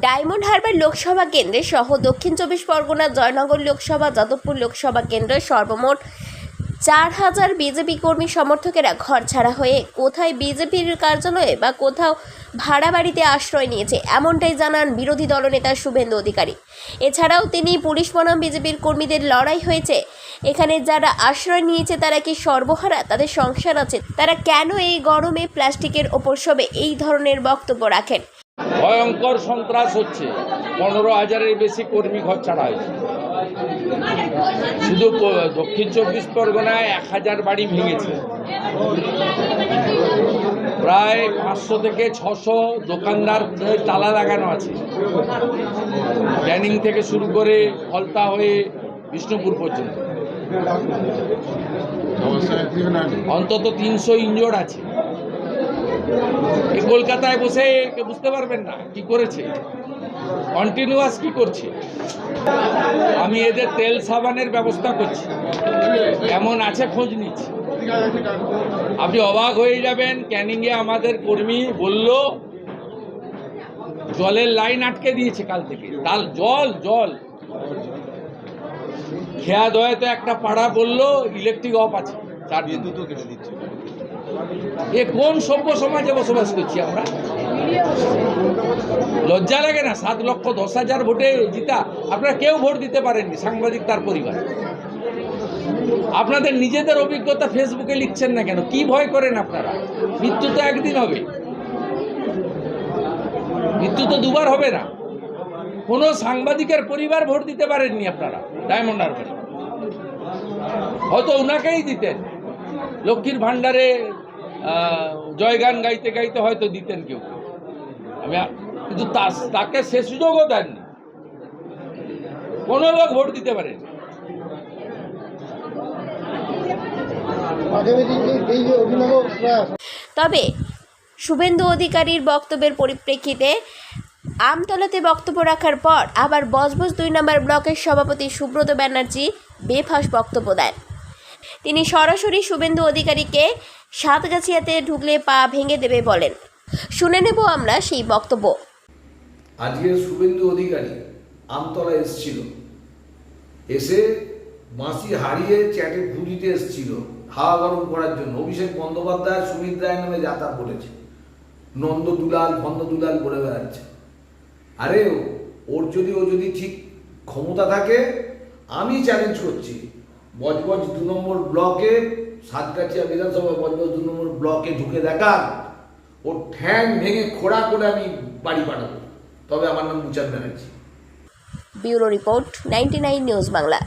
Diamond Harbour Lok Sabha কেন্দ্রে সহ দক্ষিণ 24 পরগনা, জয়নগর লোকসভা, যাদবপুর লোকসভা কেন্দ্রে সর্বমোট 4000 বিজেপি কর্মী সমর্থকেরা ঘর ছাড়া হয়ে কোথায় বিজেপির কার্যালয়ে বা কোথাও ভাড়া বাড়িতে আশ্রয় নিয়েছে, এমনটাই জানান বিরোধী দলনেতা শুভেন্দু অধিকারী। এছাড়াও তিনি পুলিশ বনাম বিজেপির কর্মীদের লড়াই হয়েছে, এখানে যারা আশ্রয় নিয়েছে তারা কি সর্বহারা, তাদের সংসার আছে, তারা কেন এই গরমে প্লাস্টিকের ওপর শোবে, এই ধরনের বক্তব্য রাখেন। ভয়ঙ্কর সন্ত্রাস হচ্ছে, 15,000-এর বেশি কর্মী ঘর ছাড়া হয়েছে। শুধু দক্ষিণ 24 পরগনায় 1000 বাড়ি ভেঙেছে, প্রায় 500 থেকে 600 দোকানদার তালা লাগানো আছে, ক্যানিং থেকে শুরু করে ফলতা হয়ে বিষ্ণুপুর পর্যন্ত। অন্তত 300 ইনজোর্ড আছে। কলকাতায় বসে বুঝতে পারবেন না কি করেছে, কন্টিনিউয়াস কি করছে। আমি এদের তেল সাবানের ব্যবস্থা করছি, কেমন আছে খোঁজ নিচ্ছি। আপনি অবাক হয়ে যাবেন, ক্যানিংয়ে আমাদের কর্মী বলল জলের লাইন আটকে দিয়েছে কাল থেকে। তাল জল খেয়া দয়াতে একটা পাড়া বলল ইলেকট্রিক অফ আছে, 4 দিন দুটো কেটে দিচ্ছে। এ কোন সভ্য সমাজে বসবাস করছি আমরা? লজ্জা লাগে না? 7,10,000 ভোটে জিতা, আপনারা কেউ ভোট দিতে পারেননি, সাংবাদিক তার পরিবার। আপনাদের নিজেদের অভিজ্ঞতা ফেসবুকে লিখছেন না কেন? কি ভয় করেন আপনারা? মৃত্যু তো একদিন হবে, মৃত্যু তো দুবার হবে না। কোনো সাংবাদিকের পরিবার ভোট দিতে পারেননি আপনারা ডায়মন্ড হারবারে। হয়তো ওনাকেই দিতেন, লক্ষ্মীর ভাণ্ডারে জয়গান গাইতে গাইতে হয়তো দিতেন কেউ, কিন্তু তাকে সে সুযোগও দেননি। কোনো লোক ভোট দিতে পারেন। তবে শুভেন্দু অধিকারীর বক্তব্যের পরিপ্রেক্ষিতে আমতলাতে বক্তব্য রাখার পর আবার বজবজ 2 নম্বর ব্লকের সভাপতি সুব্রত ব্যানার্জি বেফাঁস বক্তব্য দেন। তিনি সরাসরি শুভেন্দু অধিকারীকে সাতগাছিয়াতে ঢুকলে পা ভেঙে দেবে বলেন। শুনে নেব আমরা সেই বক্তব্য। আজকে শুভেন্দু অধিকারী আমতলা এসেছিল, এসে বাঁশি হারিয়ে চ্যাটে পুরীতে এসেছিল হাওয়া গরম করার জন্য। অভিষেক বন্দ্যোপাধ্যায় সুমিত রায় নামে যাতা বলেছে, নন্দদুলাল ভন্দদুলাল করে বেড়াচ্ছে। আরে ও যদি ঠিক ক্ষমতা থাকে, আমি চ্যালেঞ্জ করছি, বজবজ 2 নম্বর ব্লকে, সাতগাছিয়া বিধানসভা বজবজ 2 নম্বর ব্লকে ঢুকে দেখান, ওর ঠ্যাং ভেঙে খোড়া করে আমি বাড়ি পাঠাবো। তবে আমার নাম মুচার Banerjee. Bureau report, 99 news Bangla.